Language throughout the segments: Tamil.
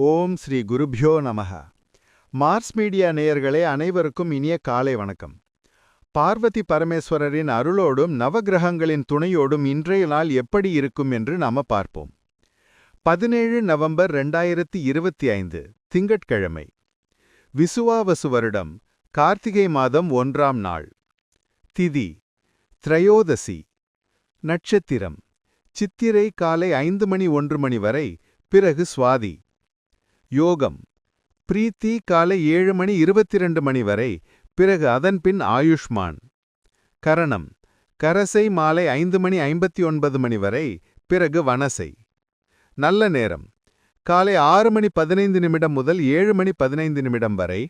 ஓம் ஸ்ரீ குருப்யோ நமஹ. மார்ஸ் மீடியா நேயர்களே அனைவருக்கும் இனிய காலை வணக்கம். பார்வதி பரமேஸ்வரரின் அருளோடும் நவகிரகங்களின் துணையோடும் இன்றைய நாள் எப்படி இருக்கும் என்று நாம பார்ப்போம். 17 நவம்பர் 2025 திங்கட்கிழமை. விசுவாவசு வருடம் கார்த்திகை மாதம் 1ஆம் நாள். திதி திரையோதசி. நட்சத்திரம் சித்திரை காலை 5:01 வரை, பிறகு சுவாதி. யோகம் பிரீத்தி காலை 7:22 வரை, பிறகு அதன்பின் ஆயுஷ்மான். கரணம் கரசை மாலை 5:59 வரை, பிறகு வனசை. நல்ல நேரம் காலை 6:15 முதல் 7:15 வரை,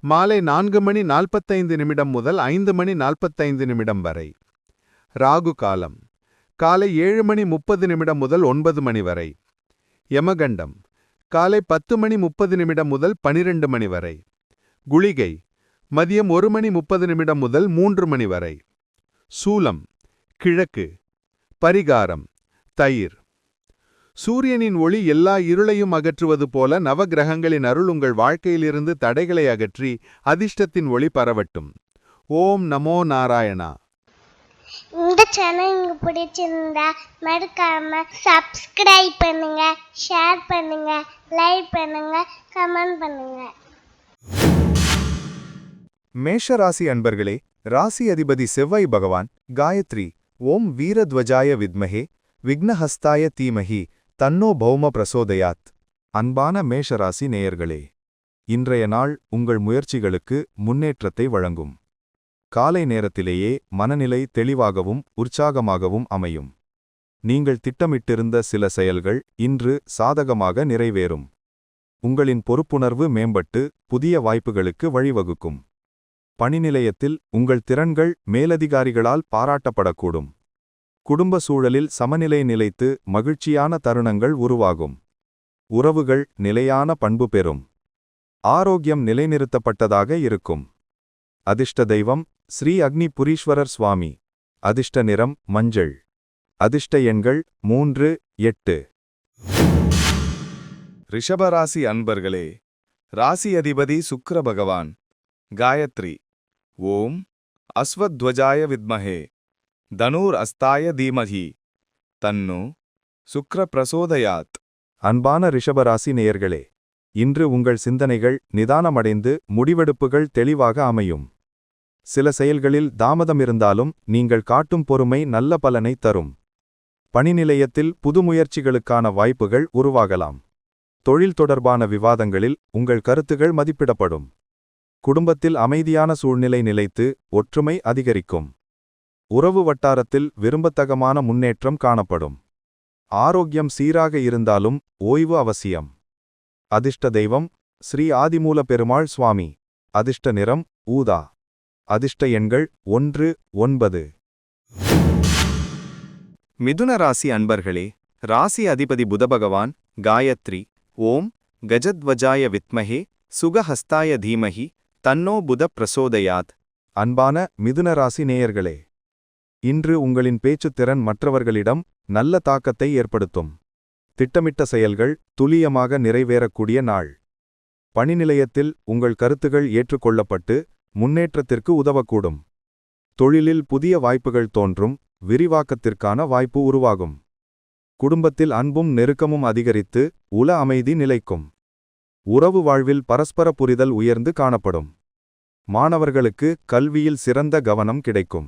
மாலை 4:45 முதல் 5:45 வரை. ராகு காலம் காலை 7:30 முதல் 9 வரை. யமகண்டம் காலை 10:30 முதல் 12 வரை. குளிகை மதியம் 1:30 முதல் 3 வரை. சூலம் கிழக்கு. பரிகாரம் தயிர். சூரியனின் ஒளி எல்லா இருளையும் அகற்றுவது போல நவகிரகங்களின் அருள் உங்கள் வாழ்க்கையிலிருந்து தடைகளை அகற்றி அதிர்ஷ்டத்தின் ஒளி பரவட்டும். ஓம் நமோ நாராயணா. இந்த சேனல் உங்களுக்கு பிடிச்சிருந்தா மறக்காம சப்ஸ்கிரைப் பண்ணுங்க, ஷேர் பண்ணுங்க, லைக் பண்ணுங்க, கமெண்ட் பண்ணுங்க. மேஷ ராசி அன்பர்களே, ராசி அதிபதி செவ்வாய் பகவான் காயத்ரி ஓம் வீரத்வஜாய வித்மஹே விக்னஹஸ்தாய தீமஹி தன்னோ பௌம பிரசோதயாத். அன்பான மேஷராசி நேயர்களே, இன்றைய நாள் உங்கள் முயற்சிகளுக்கு முன்னேற்றத்தை வழங்கும். காலை நேரத்திலேயே மனநிலை தெளிவாகவும் உற்சாகமாகவும் அமையும். நீங்கள் திட்டமிட்டிருந்த சில செயல்கள் இன்று சாதகமாக நிறைவேறும். உங்களின் பொறுப்புணர்வு மேம்பட்டு புதிய வாய்ப்புகளுக்கு வழிவகுக்கும். பணிநிலையத்தில் உங்கள் திறன்கள் மேலதிகாரிகளால் பாராட்டப்படக்கூடும். குடும்ப சூழலில் சமநிலை நிலைத்து மகிழ்ச்சியான தருணங்கள் உருவாகும். உறவுகள் நிலையான பண்பு பெறும். ஆரோக்கியம் நிலைநிறுத்தப்பட்டதாக இருக்கும். அதிர்ஷ்ட தெய்வம் ஸ்ரீ அக்னி புரீஸ்வரர் சுவாமி. அதிர்ஷ்ட நிறம் மஞ்சள். அதிர்ஷ்ட எண்கள் 3, 8. ரிஷபராசி அன்பர்களே, ராசி அதிபதி சுக்கிர பகவான் காயத்ரி ஓம் அஸ்வத்வஜாய வித்மஹே தனூர் அஸ்தாய தீமஹி தன்னோ சுக்ர பிரசோதயாத். அன்பான ரிஷபராசி நேயர்களே, இன்று உங்கள் சிந்தனைகள் நிதானமடைந்து முடிவெடுப்புகள் தெளிவாக அமையும். சில செயல்களில் தாமதம் இருந்தாலும் நீங்கள் காட்டும் பொறுமை நல்ல பலனை தரும். பணிநிலையத்தில் புது முயற்சிகளுக்கான வாய்ப்புகள் உருவாகலாம். தொழில் தொடர்பான விவாதங்களில் உங்கள் கருத்துகள் மதிப்பிடப்படும். குடும்பத்தில் அமைதியான சூழ்நிலை நிலைத்து ஒற்றுமை அதிகரிக்கும். உறவு வட்டாரத்தில் விரும்பத்தகமான முன்னேற்றம் காணப்படும். ஆரோக்கியம் சீராக இருந்தாலும் ஓய்வு அவசியம். அதிர்ஷ்ட தெய்வம் ஸ்ரீ ஆதிமூல பெருமாள் சுவாமி. அதிர்ஷ்ட நிறம் ஊதா. அதிர்ஷ்ட எண்கள் 1, 9. மிதுன ராசி அன்பர்களே, ராசி அதிபதி புதபகவான் காயத்ரி ஓம் கஜத்வஜாய வித்மஹே சுகஹஸ்தாய தீமஹி தன்னோ புத பிரசோதயாத். அன்பான மிதுன ராசி நேயர்களே, இன்று உங்களின் பேச்சுத்திறன் மற்றவர்களிடம் நல்ல தாக்கத்தை ஏற்படுத்தும். திட்டமிட்ட செயல்கள் துல்லியமாக நிறைவேறக்கூடிய நாள். பணிநிலையத்தில் உங்கள் கருத்துகள் ஏற்றுக்கொள்ளப்பட்டு முன்னேற்றத்திற்கு உதவக்கூடும். தொழிலில் புதிய வாய்ப்புகள் தோன்றும். விரிவாக்கத்திற்கான வாய்ப்பு உருவாகும். குடும்பத்தில் அன்பும் நெருக்கமும் அதிகரித்து உல அமைதி நிலைக்கும். உறவு வாழ்வில் பரஸ்பர புரிதல் உயர்ந்து காணப்படும். மாணவர்களுக்கு கல்வியில் சிறந்த கவனம் கிடைக்கும்.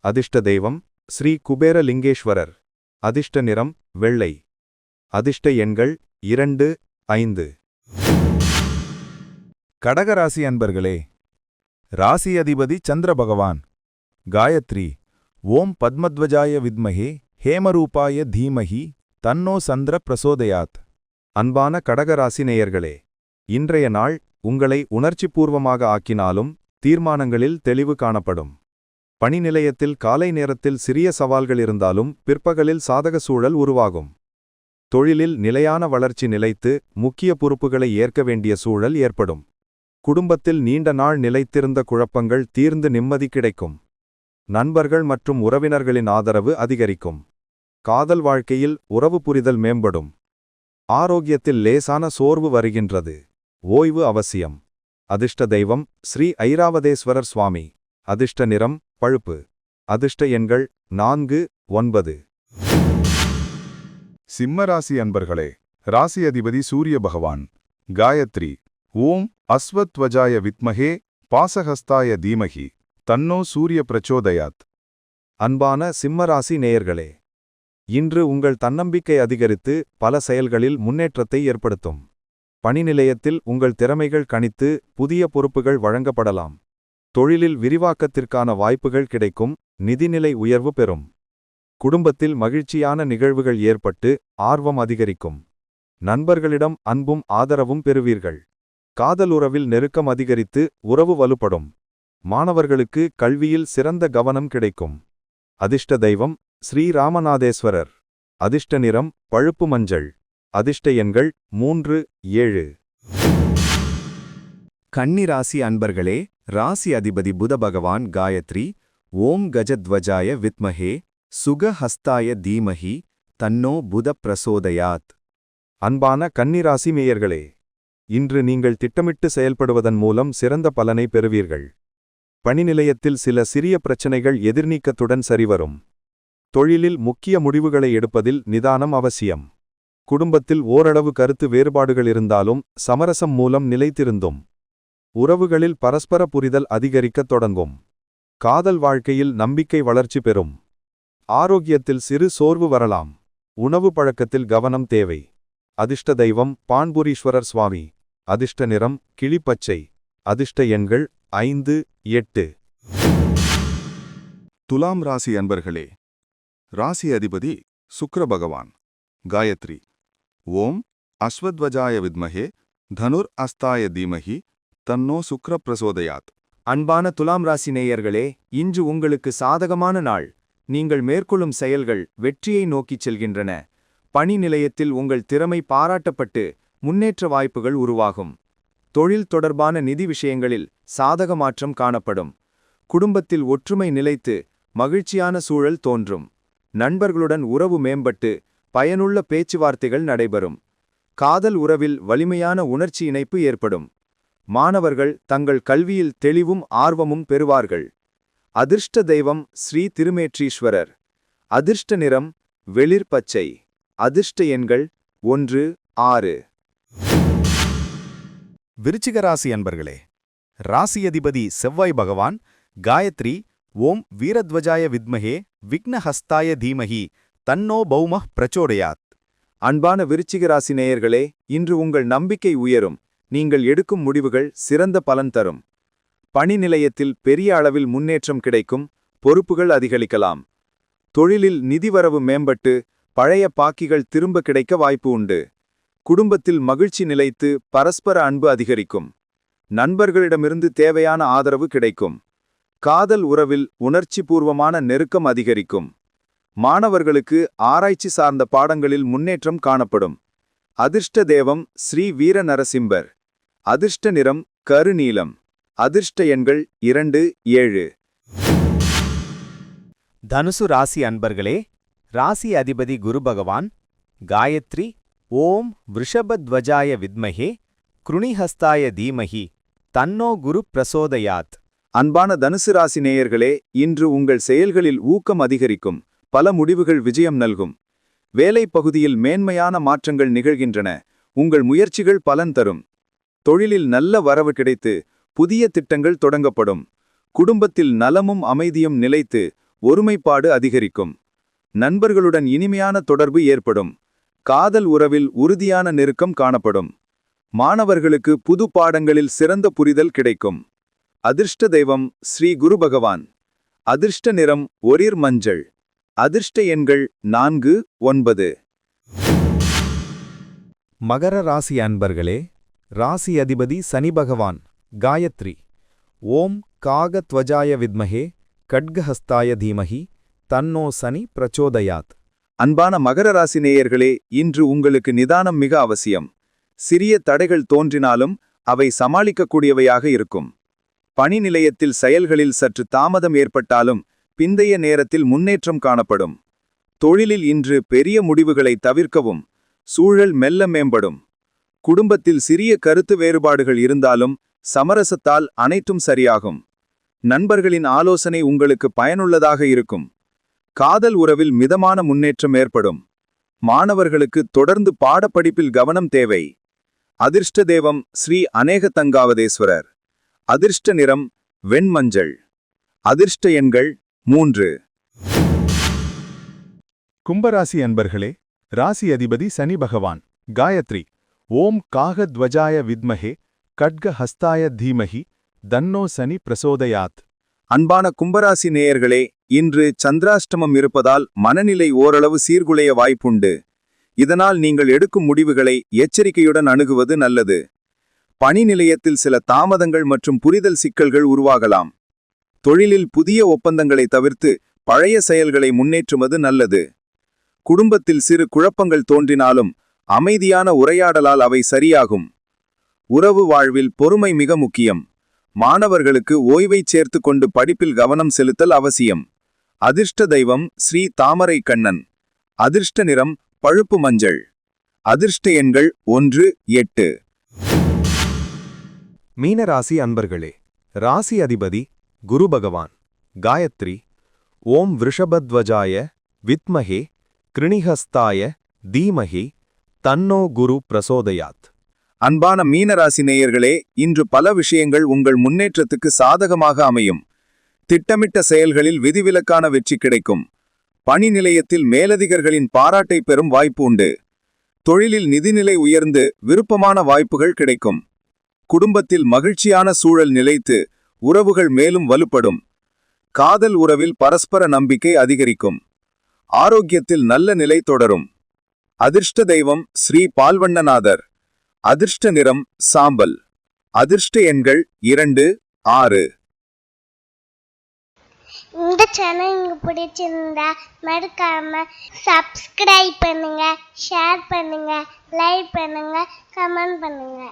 அதிர்ஷ்ட தெய்வம் ஸ்ரீ குபேர லிங்கேஸ்வரர். அதிர்ஷ்ட நிறம் வெள்ளை. அதிர்ஷ்ட எண்கள் 2, 5. கடகராசி அன்பர்களே, ராசி அதிபதி சந்திர பகவான் காயத்ரி ஓம் பத்மத்வஜாய வித்மஹே ஹேமரூபாய தீமஹி தன்னோ சந்திர பிரசோதயாத். அன்பான கடகராசி நேயர்களே, இன்றைய நாள் உங்களை உணர்ச்சிபூர்வமாக ஆக்கினாலும் தீர்மானங்களில் தெளிவு காணப்படும். பணிநிலையத்தில் காலை நேரத்தில் சிறிய சவால்கள் இருந்தாலும் பிற்பகலில் சாதக சூழல் உருவாகும். தொழிலில் நிலையான வளர்ச்சி நிலைத்து முக்கிய பொறுப்புகளை ஏற்க வேண்டிய சூழல் ஏற்படும். குடும்பத்தில் நீண்ட நாள் நிலைத்திருந்த குழப்பங்கள் தீர்ந்து நிம்மதி கிடைக்கும். நண்பர்கள் மற்றும் உறவினர்களின் ஆதரவு அதிகரிக்கும். காதல் வாழ்க்கையில் உறவு புரிதல் மேம்படும். ஆரோக்கியத்தில் லேசான சோர்வு வருகின்றது. ஓய்வு அவசியம். அதிர்ஷ்ட தெய்வம் ஸ்ரீ ஐராவதேஸ்வரர் சுவாமி. அதிர்ஷ்ட நிறம் பழுப்பு. அதிர்ஷ்ட எண்கள் 4, 9. சிம்மராசி அன்பர்களே, ராசி அதிபதி சூரிய பகவான். காயத்ரி. ஓம் அஸ்வத்வஜாய வித்மஹே பாசஹஸ்தாய தீமஹி தன்னோ சூரிய பிரச்சோதயாத். அன்பான சிம்மராசி நேயர்களே, இன்று உங்கள் தன்னம்பிக்கை அதிகரித்து பல செயல்களில் முன்னேற்றத்தை ஏற்படுத்தும். பணி நிலையத்தில் உங்கள் திறமைகள் கணித்து புதிய பொறுப்புகள் வழங்கப்படலாம். தொழிலில் விரிவாக்கத்திற்கான வாய்ப்புகள் கிடைக்கும். நிதிநிலை உயர்வு பெறும். குடும்பத்தில் மகிழ்ச்சியான நிகழ்வுகள் ஏற்பட்டு ஆர்வம் அதிகரிக்கும். நண்பர்களிடம் அன்பும் ஆதரவும் பெறுவீர்கள். காதல் உறவில் நெருக்கம் அதிகரித்து உறவு வலுப்படும். மாணவர்களுக்கு கல்வியில் சிறந்த கவனம் கிடைக்கும். அதிர்ஷ்ட தெய்வம் ஸ்ரீ ராமநாதேஸ்வரர். அதிர்ஷ்ட நிறம் பழுப்பு மஞ்சள். அதிர்ஷ்ட எண்கள் 3, 7. கன்னி ராசி அன்பர்களே, ராசி அதிபதி புத பகவான். காயத்ரி. ஓம் கஜத்வஜாய வித்மஹே சுகஹஸ்தாய தீமஹி தன்னோ புத பிரசோதயாத். அன்பான கன்னிராசி மேயர்களே, இன்று நீங்கள் திட்டமிட்டு செயல்படுவதன் மூலம் சிறந்த பலனை பெறுவீர்கள். பணி நிலையத்தில் சில சிறிய பிரச்சனைகள் எதிர்நீக்கத்துடன் சரிவரும். தொழிலில் முக்கிய முடிவுகளை எடுப்பதில் நிதானம் அவசியம். குடும்பத்தில் ஓரளவு கருத்து வேறுபாடுகள் இருந்தாலும் சமரசம் மூலம் நிலைத்திருந்தும். உறவுகளில் பரஸ்பர புரிதல் அதிகரிக்கத் தொடங்கும். காதல் வாழ்க்கையில் நம்பிக்கை வளர்ச்சி பெறும். ஆரோக்கியத்தில் சிறு சோர்வு வரலாம். உணவு பழக்கத்தில் கவனம் தேவை. அதிர்ஷ்ட தெய்வம் பான்புரீஸ்வரர் சுவாமி. அதிர்ஷ்ட நிறம் கிளிப்பச்சை. அதிர்ஷ்ட எண்கள் 5, 8. துலாம் ராசி அன்பர்களே, ராசி அதிபதி சுக்கிர பகவான். காயத்ரி. ஓம் அஸ்வத்வஜாய வித்மஹே தனுர் அஸ்தாய தீமஹி தன்னோ சுக்ர பிரசோதயாத். அன்பான துலாம் ராசி நேயர்களே, இன்று உங்களுக்கு சாதகமான நாள். நீங்கள் மேற்கொள்ளும் செயல்கள் வெற்றியை நோக்கிச் செல்கின்றன. பணி நிலையத்தில் உங்கள் திறமை பாராட்டப்பட்டு முன்னேற்ற வாய்ப்புகள் உருவாகும். தொழில் தொடர்பான நிதி விஷயங்களில் சாதக மாற்றம் காணப்படும். குடும்பத்தில் ஒற்றுமை நிலைத்து மகிழ்ச்சியான சூழல் தோன்றும். நண்பர்களுடன் உறவு மேம்பட்டு பயனுள்ள பேச்சுவார்த்தைகள் நடைபெறும். காதல் உறவில் வலிமையான உணர்ச்சி இணைப்பு ஏற்படும். மாணவர்கள் தங்கள் கல்வியில் தெளிவும் ஆர்வமும் பெறுவார்கள். அதிர்ஷ்ட தெய்வம் ஸ்ரீ திருமேற்றீஸ்வரர். அதிர்ஷ்ட நிறம் வெளிர் பச்சை. அதிர்ஷ்ட எண்கள் 1, 6. விருச்சிக ராசி அன்பர்களே, ராசி அதிபதி செவ்வாய் பகவான். காயத்ரி. ஓம் வீரத்வஜாய வித்மஹே விக்னஹஸ்தாய தீமஹி தன்னோ பௌமஹ் பிரச்சோடயாத். அன்பான விருச்சிக ராசி நேயர்களே, இன்று உங்கள் நம்பிக்கை உயரும். நீங்கள் எடுக்கும் முடிவுகள் சிறந்த பலன் தரும். பணி நிலையத்தில் பெரிய அளவில் முன்னேற்றம் கிடைக்கும். பொறுப்புகள் அதிகரிக்கலாம். தொழிலில் நிதிவரவு மேம்பட்டு பழைய பாக்கிகள் திரும்ப கிடைக்க வாய்ப்பு உண்டு. குடும்பத்தில் மகிழ்ச்சி நிலைத்து பரஸ்பர அன்பு அதிகரிக்கும். நண்பர்களிடமிருந்து தேவையான ஆதரவு கிடைக்கும். காதல் உறவில் உணர்ச்சிபூர்வமான நெருக்கம் அதிகரிக்கும். மாணவர்களுக்கு ஆராய்ச்சி சார்ந்த பாடங்களில் முன்னேற்றம் காணப்படும். அதிர்ஷ்ட தெய்வம் ஸ்ரீ வீர நரசிம்பர். அதிர்ஷ்ட நிறம் கருநீலம். அதிர்ஷ்ட எண்கள் 2, 7. தனுசு ராசி அன்பர்களே, ராசி அதிபதி குரு பகவான். காயத்ரி. ஓம் விருஷபத்வஜாய வித்மஹே க்ருணிஹஸ்தாய தீமஹி தன்னோ குரு பிரசோதயாத். அன்பான தனுசு ராசி நேயர்களே, இன்று உங்கள் செயல்களில் ஊக்கம் அதிகரிக்கும். பல முடிவுகள் விஜயம் நல்கும். வேலை பகுதியில் மேன்மையான மாற்றங்கள் நிகழ்கின்றன. உங்கள் முயற்சிகள் பலன் தரும். தொழிலில் நல்ல வரவு கிடைத்து புதிய திட்டங்கள் தொடங்கப்படும். குடும்பத்தில் நலமும் அமைதியும் நிலைத்து ஒருமைப்பாடு அதிகரிக்கும். நண்பர்களுடன் இனிமையான தொடர்பு ஏற்படும். காதல் உறவில் உறுதியான நெருக்கம் காணப்படும். மாணவர்களுக்கு புது பாடங்களில் சிறந்த புரிதல் கிடைக்கும். அதிர்ஷ்ட தெய்வம் ஸ்ரீ குரு பகவான். அதிர்ஷ்ட நிறம் ஒளிர் மஞ்சள். அதிர்ஷ்ட எண்கள் 4, 9. மகர ராசி அன்பர்களே, ராசி அதிபதி சனி பகவான். காயத்ரி. ஓம் காகத்வஜாய வித்மஹே கட்கஹஸ்தாய தீமஹி தன்னோ சனி பிரச்சோதயாத். அன்பான மகர ராசி நேயர்களே, இன்று உங்களுக்கு நிதானம் மிக அவசியம். சிறிய தடைகள் தோன்றினாலும் அவை சமாளிக்கக்கூடியவையாக இருக்கும். பணி நிலையத்தில் செயல்களில் சற்று தாமதம் ஏற்பட்டாலும் பிந்தைய நேரத்தில் முன்னேற்றம் காணப்படும். தொழிலில் இன்று பெரிய முடிவுகளை தவிர்க்கவும். சூழல் மெல்ல மேம்படும். குடும்பத்தில் சிறிய கருத்து வேறுபாடுகள் இருந்தாலும் சமரசத்தால் அனைத்தும் சரியாகும். நண்பர்களின் ஆலோசனை உங்களுக்கு பயனுள்ளதாக இருக்கும். காதல் உறவில் மிதமான முன்னேற்றம் ஏற்படும். மாணவர்களுக்கு தொடர்ந்து பாடப்படிப்பில் கவனம் தேவை. அதிர்ஷ்ட தெய்வம் ஸ்ரீ அநேக தங்காவதேஸ்வரர். அதிர்ஷ்ட நிறம் வெண்மஞ்சள். அதிர்ஷ்ட எண்கள் 3. கும்பராசி அன்பர்களே, ராசி அதிபதி சனி பகவான். காயத்ரி. ஓம் காகத்வஜாய வித்மஹே கட்க ஹஸ்தாய தீமஹி தன்னோ சனி பிரசோதயாத். அன்பான கும்பராசி நேயர்களே, இன்று சந்திராஷ்டமம் இருப்பதால் மனநிலை ஓரளவு சீர்குலைய வாய்ப்புண்டு. இதனால் நீங்கள் எடுக்கும் முடிவுகளை எச்சரிக்கையுடன் அணுகுவது நல்லது. பணி நிலையத்தில் சில தாமதங்கள் மற்றும் புரிதல் சிக்கல்கள் உருவாகலாம். தொழிலில் புதிய ஒப்பந்தங்களை தவிர்த்து பழைய செயல்களை முன்னேற்றுவது நல்லது. குடும்பத்தில் சிறு குழப்பங்கள் தோன்றினாலும் அமைதியான உரையாடலால் அவை சரியாகும். உறவு வாழ்வில் பொறுமை மிக முக்கியம். மாணவர்களுக்கு ஓய்வைச் சேர்த்து கொண்டு படிப்பில் கவனம் செலுத்தல் அவசியம். அதிர்ஷ்ட தெய்வம் ஸ்ரீ தாமரை கண்ணன். அதிர்ஷ்ட நிறம் பழுப்பு மஞ்சள். அதிர்ஷ்ட எண்கள் 1, 8. மீனராசி அன்பர்களே, ராசி அதிபதி குரு பகவான். காயத்ரி. ஓம் விருஷபத்வஜாய வித்மஹே கிருணிஹஸ்தாய தீமஹி தன்னோ குரு பிரசோதயாத். அன்பான மீனராசி நேயர்களே, இன்று பல விஷயங்கள் உங்கள் முன்னேற்றத்துக்கு சாதகமாக அமையும். திட்டமிட்ட செயல்களில் விதிவிலக்கான வெற்றி கிடைக்கும். பணி நிலையத்தில் மேலதிகர்களின் பாராட்டை பெறும் வாய்ப்பு உண்டு. தொழிலில் நிதிநிலை உயர்ந்து விருப்பமான வாய்ப்புகள் கிடைக்கும். குடும்பத்தில் மகிழ்ச்சியான சூழல் நிலைத்து உறவுகள் மேலும் வலுப்படும். காதல் உறவில் பரஸ்பர நம்பிக்கை அதிகரிக்கும். ஆரோக்கியத்தில் நல்ல நிலை தொடரும். அதிர்ஷ்ட தெய்வம் ஸ்ரீ பால்வண்ணநாதர். அதிர்ஷ்ட நிறம் சாம்பல். அதிர்ஷ்ட எண்கள் 2, 6. இந்த சேனல் உங்களுக்கு பிடிச்சிருந்தா மறக்காம சப்ஸ்கிரைப் பண்ணுங்க, ஷேர் பண்ணுங்க, லைக் பண்ணுங்க, கமெண்ட் பண்ணுங்க.